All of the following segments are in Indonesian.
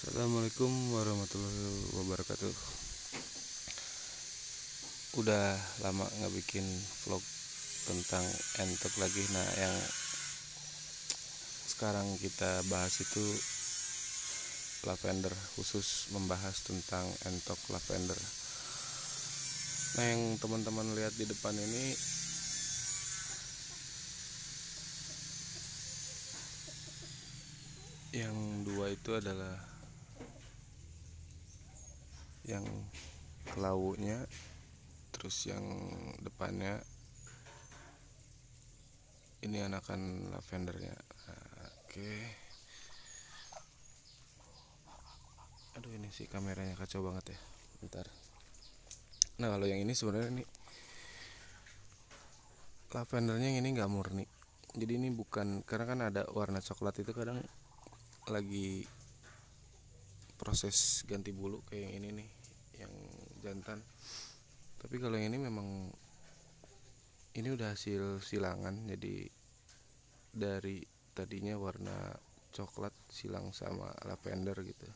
Assalamualaikum warahmatullahi wabarakatuh. Udah lama nggak bikin vlog tentang entok lagi. Nah, yang sekarang kita bahas itu lavender, khusus membahas tentang entok lavender. Nah, yang teman-teman lihat di depan ini yang dua itu adalah yang kelaunya, terus yang depannya ini anakan lavendernya. Nah, oke. Aduh, ini sih kameranya kacau banget ya. Bentar. Nah, kalau yang ini sebenarnya ini lavendernya yang ini nggak murni. Jadi ini bukan, karena kan ada warna coklat itu kadang lagi proses ganti bulu kayak yang ini nih, yang jantan. Tapi kalau yang ini memang ini udah hasil silangan, jadi dari tadinya warna coklat silang sama lavender gitu.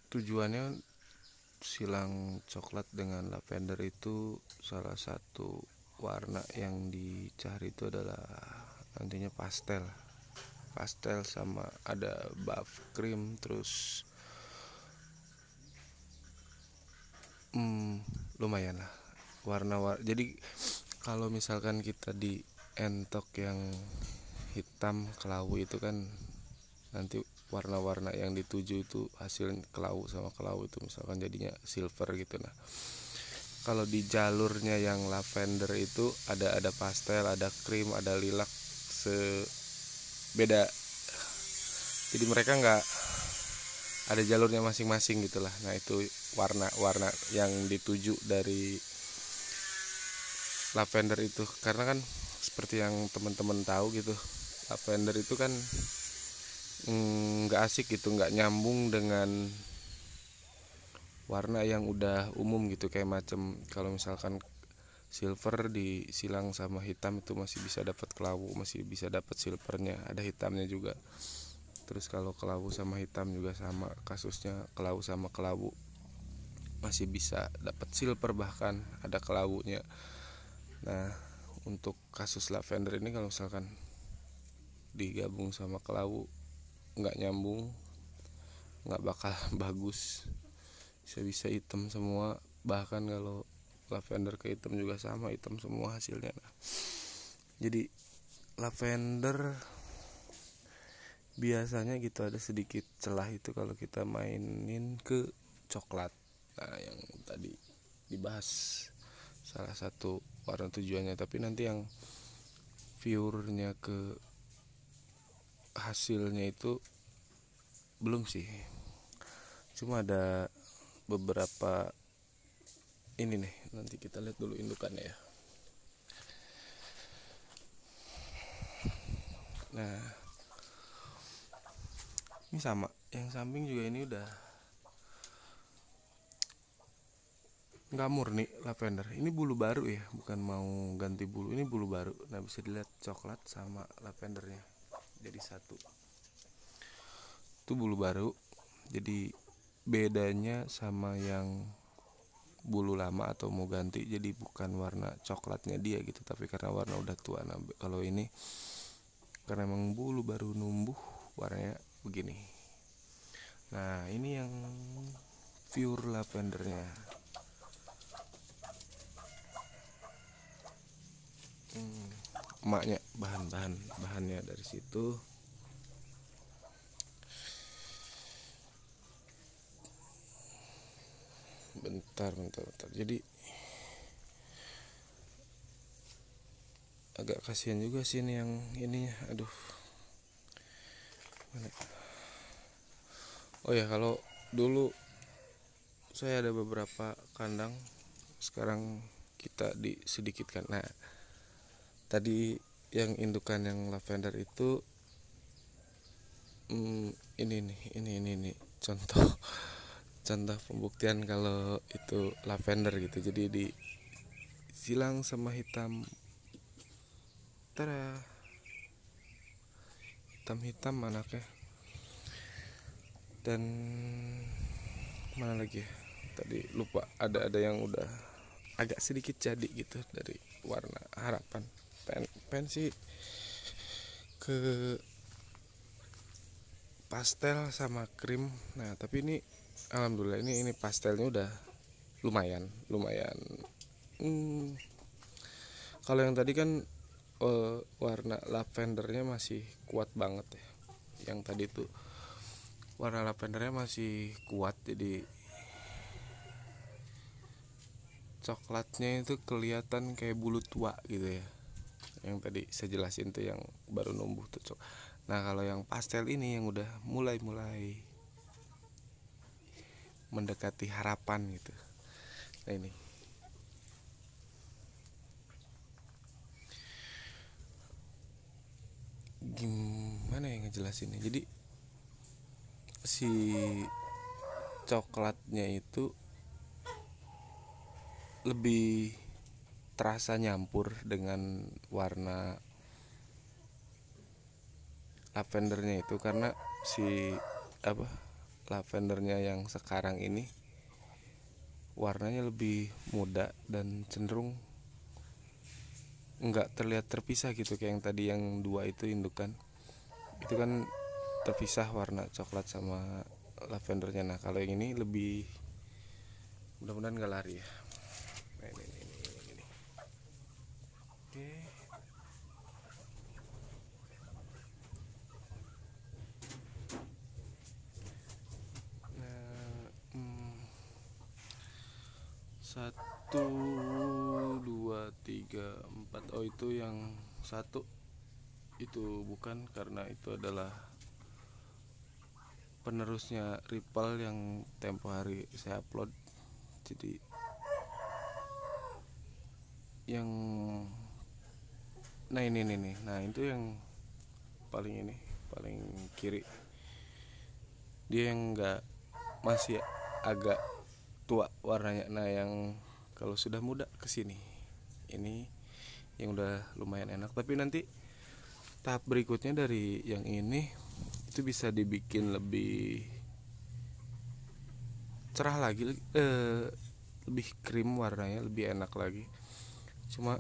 Tujuannya silang coklat dengan lavender itu salah satu warna yang dicari itu adalah nantinya pastel sama ada buff cream, terus lumayan lah warna-warna. Jadi kalau misalkan kita di entok yang hitam kelawu itu kan nanti warna-warna yang dituju itu hasil kelawu sama kelawu itu misalkan jadinya silver gitu. Nah, kalau di jalurnya yang lavender itu ada pastel, ada krim, ada lilac, beda. Jadi mereka nggak ada jalurnya masing-masing gitulah. Nah, itu warna-warna yang dituju dari lavender itu, karena kan seperti yang teman-teman tahu gitu, lavender itu kan nggak asik gitu, nggak nyambung dengan warna yang udah umum gitu. Kayak macam kalau misalkan silver disilang sama hitam itu masih bisa dapat kelawu, masih bisa dapat silvernya, ada hitamnya juga. Terus kalau kelawu sama hitam juga sama kasusnya, kelawu sama kelawu masih bisa dapat silver, bahkan ada kelawunya. Nah, untuk kasus lavender ini kalau misalkan digabung sama kelawu nggak nyambung, nggak bakal bagus, bisa hitam semua. Bahkan kalau lavender ke hitam juga sama, hitam semua hasilnya. Nah, jadi lavender biasanya gitu ada sedikit celah itu kalau kita mainin ke coklat. Nah, yang tadi dibahas salah satu warna tujuannya, tapi nanti yang viewernya ke hasilnya itu belum sih. Cuma ada beberapa ini nih, nanti kita lihat dulu indukannya ya. Nah, ini sama, yang samping juga ini udah nggak murni lavender. Ini bulu baru ya, bukan mau ganti bulu, ini bulu baru. Nah, bisa dilihat coklat sama lavendernya jadi satu. Itu bulu baru. Jadi bedanya sama yang bulu lama atau mau ganti, jadi bukan warna coklatnya dia gitu, tapi karena warna udah tua. Nah, kalau ini karena emang bulu baru numbuh warnanya begini. Nah, ini yang pure lavendernya. Emaknya bahannya dari situ. Bentar. Jadi agak kasihan juga sih ini yang ininya. Aduh. Mana? Oh ya, kalau dulu saya ada beberapa kandang, sekarang kita disedikitkan. Nah, tadi yang indukan yang lavender itu ini nih contoh pembuktian kalau itu lavender gitu. Jadi silang sama hitam. Tara, hitam anaknya. Dan mana lagi ya? Tadi lupa, ada yang udah agak sedikit jadi gitu dari warna harapan. Pen sih ke pastel sama krim. Nah, tapi ini alhamdulillah ini pastelnya udah lumayan. Kalau yang tadi kan warna lavendernya masih kuat banget ya. Yang tadi tuh warna lavendernya masih kuat, jadi coklatnya itu kelihatan kayak bulu tua gitu ya. Yang tadi saya jelasin tuh yang baru numbuh tuh Nah, kalau yang pastel ini yang udah mulai mendekati harapan gitu. Nah, ini gimana ya ngejelasinnya. Jadi si coklatnya itu lebih terasa nyampur dengan warna lavendernya itu, karena si lavendernya yang sekarang ini warnanya lebih muda dan cenderung nggak terlihat terpisah gitu, kayak yang tadi yang dua itu indukan itu kan terpisah warna coklat sama lavendernya. Nah, kalau yang ini lebih, mudah-mudahan nggak lari ya. Nah, ini. Oke. Satu, dua, tiga, empat. Oh, itu yang satu itu bukan, karena itu adalah penerusnya Ripple yang tempo hari saya upload. Jadi yang ini nih. Nah, itu yang paling kiri. Dia yang enggak, masih agak tua warnanya. Nah, yang kalau sudah muda kesini, ini yang udah lumayan enak. Tapi nanti tahap berikutnya dari yang ini itu bisa dibikin lebih cerah lagi, lebih krim warnanya, lebih enak lagi. Cuma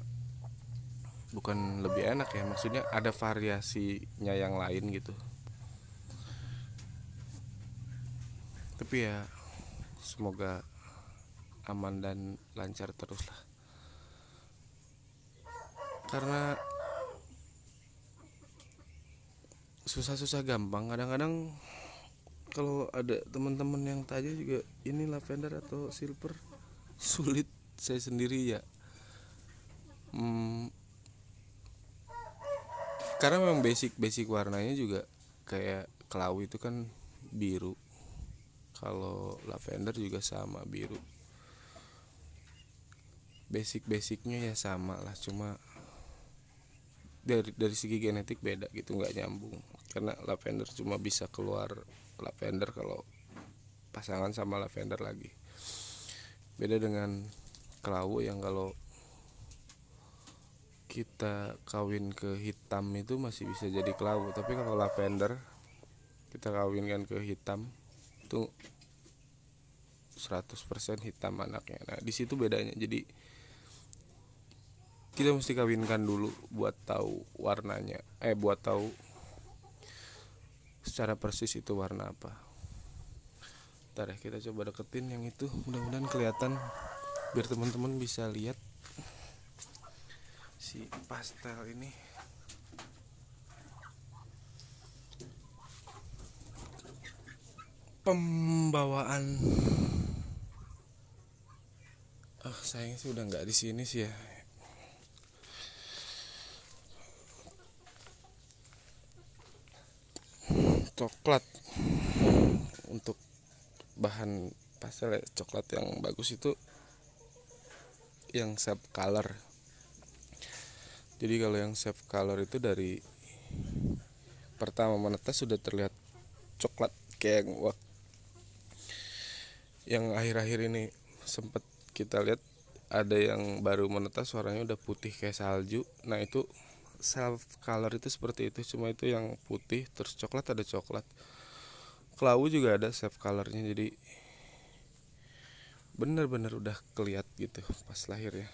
bukan lebih enak ya, maksudnya ada variasinya yang lain gitu. Tapi ya semoga aman dan lancar terus lah, karena susah gampang. Kadang-kadang kalau ada teman-teman yang tanya juga ini lavender atau silver, sulit saya sendiri ya. Karena memang basic warnanya juga kayak kelawu itu kan biru, kalau lavender juga sama biru. Basicnya ya sama lah, cuma dari segi genetik beda gitu, nggak nyambung. Karena lavender cuma bisa keluar lavender kalau pasangan sama lavender lagi. Beda dengan kelawu yang kalau kita kawin ke hitam itu masih bisa jadi kelawu, tapi kalau lavender kita kawinkan ke hitam itu 100% hitam anaknya. Nah, di situ bedanya. Jadi kita mesti kawinkan dulu buat tahu warnanya, buat tahu secara persis itu warna apa. Ntar ya, kita coba deketin yang itu, mudah-mudahan kelihatan biar teman-teman bisa lihat si pastel ini. Pembawaan sayang sih udah nggak di sini sih ya. Coklat untuk bahan pastel coklat yang bagus itu yang safe color. Jadi kalau yang safe color itu dari pertama menetes sudah terlihat coklat, kayak yang akhir-akhir ini sempat kita lihat ada yang baru menetas warnanya udah putih kayak salju. Nah itu self color itu seperti itu, cuma itu yang putih terus coklat, ada coklat. Kelawu juga ada self colornya, jadi bener-bener udah keliat gitu pas lahirnya.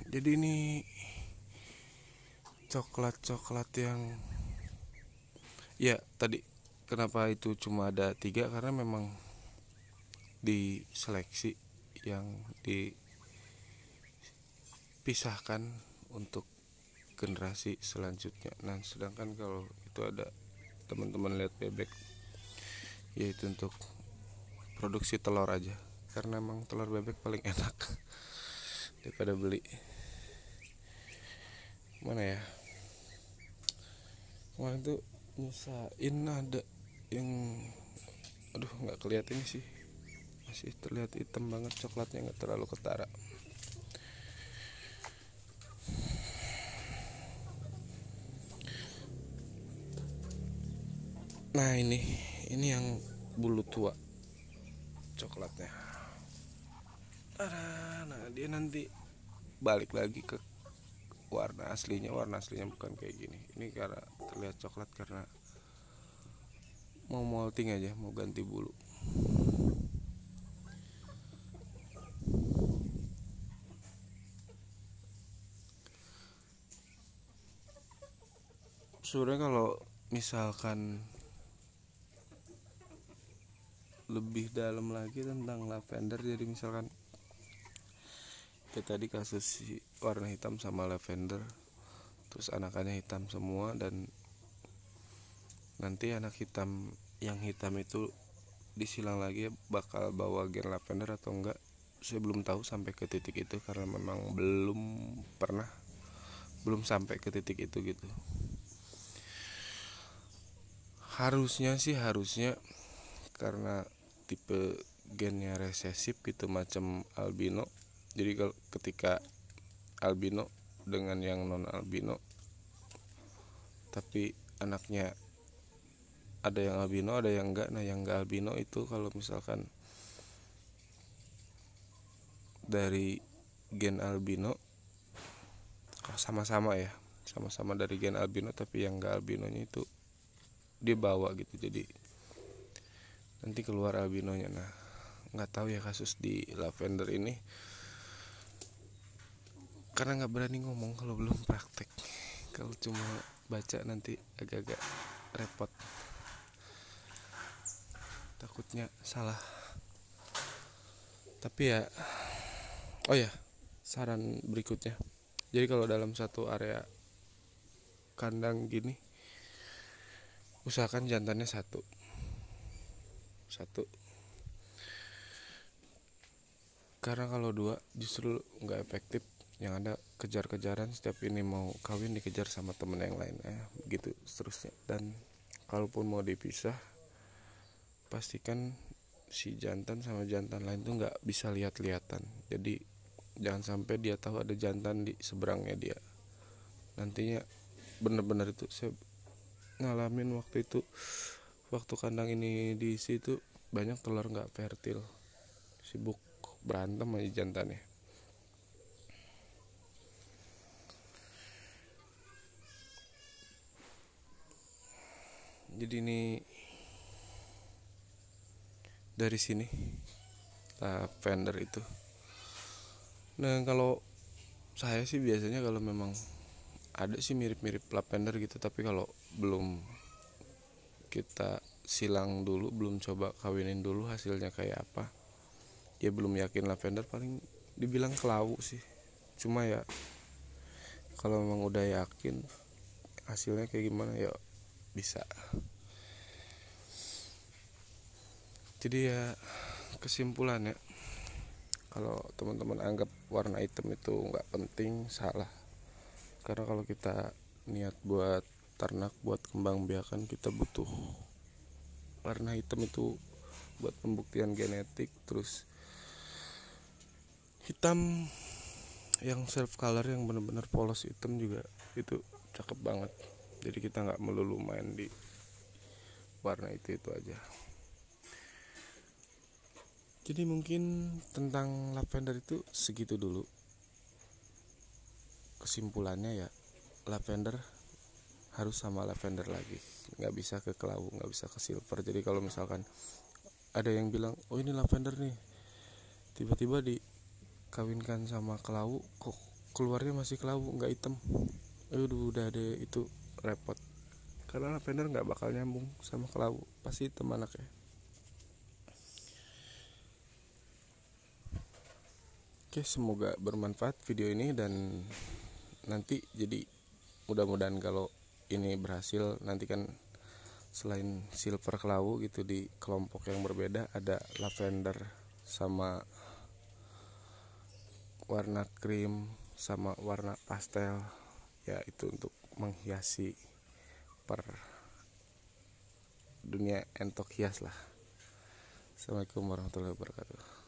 Jadi ini coklat-coklat yang ya tadi kenapa itu cuma ada 3, karena memang diseleksi yang dipisahkan untuk generasi selanjutnya. Nah sedangkan kalau itu ada teman-teman lihat bebek, yaitu untuk produksi telur aja, karena emang telur bebek paling enak daripada beli. Mana ya, kemarin tuh nyesain ada yang aduh nggak kelihatan sih, masih terlihat hitam banget, coklatnya nggak terlalu ketara. Nah ini yang bulu tua coklatnya. Nah dia nanti balik lagi ke warna aslinya bukan kayak gini. Ini karena terlihat coklat karena mau molting aja, mau ganti bulu. Sebenarnya kalau misalkan lebih dalam lagi tentang lavender, jadi misalkan kayak tadi kasus si warna hitam sama lavender, terus anakannya hitam semua, dan nanti anak hitam yang hitam itu disilang lagi bakal bawa gen lavender atau enggak, saya belum tahu sampai ke titik itu, karena memang belum sampai ke titik itu gitu. Harusnya karena tipe gennya resesif gitu, macam albino. Jadi kalau ketika albino dengan yang non albino, tapi anaknya ada yang albino ada yang enggak. Nah yang enggak albino itu kalau misalkan dari gen albino, sama-sama dari gen albino, tapi yang enggak albinonya itu dia bawa gitu, jadi nanti keluar albinonya. Nah nggak tahu ya kasus di lavender ini, karena nggak berani ngomong kalau belum praktek. Kalau cuma baca nanti agak-agak repot, takutnya salah. Tapi ya, oh ya, saran berikutnya, jadi kalau dalam satu area kandang gini, usahakan jantannya satu, karena kalau 2 justru nggak efektif. Yang ada kejar-kejaran, setiap ini mau kawin dikejar sama temen yang lain, begitu seterusnya. Dan kalaupun mau dipisah, pastikan si jantan sama jantan lain tuh nggak bisa lihat-lihatan. Jadi jangan sampai dia tahu ada jantan di seberangnya dia. Nantinya bener-bener itu saya ngalamin waktu kandang ini di situ, banyak telur nggak fertil, sibuk berantem aja jantannya. Jadi ini dari sini lavender itu. Nah kalau saya sih biasanya kalau memang ada sih mirip-mirip lavender gitu, tapi kalau belum kita silang dulu, belum coba kawinin dulu hasilnya kayak apa, ya belum yakin lavender, paling dibilang kelawu sih. Cuma ya kalau memang udah yakin hasilnya kayak gimana ya bisa. Jadi ya kesimpulannya, kalau teman-teman anggap warna hitam itu nggak penting, salah. Karena kalau kita niat buat ternak, buat kembang biakan, kita butuh warna hitam itu buat pembuktian genetik. Terus hitam yang self color yang benar-benar polos hitam juga itu cakep banget. Jadi kita nggak melulu main di warna itu aja. Jadi mungkin tentang lavender itu segitu dulu. Kesimpulannya ya, lavender harus sama lavender lagi, nggak bisa ke kelawu, nggak bisa ke silver. Jadi kalau misalkan ada yang bilang, oh ini lavender nih, tiba-tiba dikawinkan sama kelawu, kok keluarnya masih kelawu nggak hitam, udah ada itu repot. Karena lavender nggak bakal nyambung sama kelawu, pasti hitam anaknya. Oke, semoga bermanfaat video ini, dan nanti jadi mudah-mudahan kalau ini berhasil, nanti kan selain silver kelawu gitu di kelompok yang berbeda ada lavender sama warna krim sama warna pastel, ya itu untuk menghiasi per dunia entok hias lah. Assalamualaikum warahmatullahi wabarakatuh.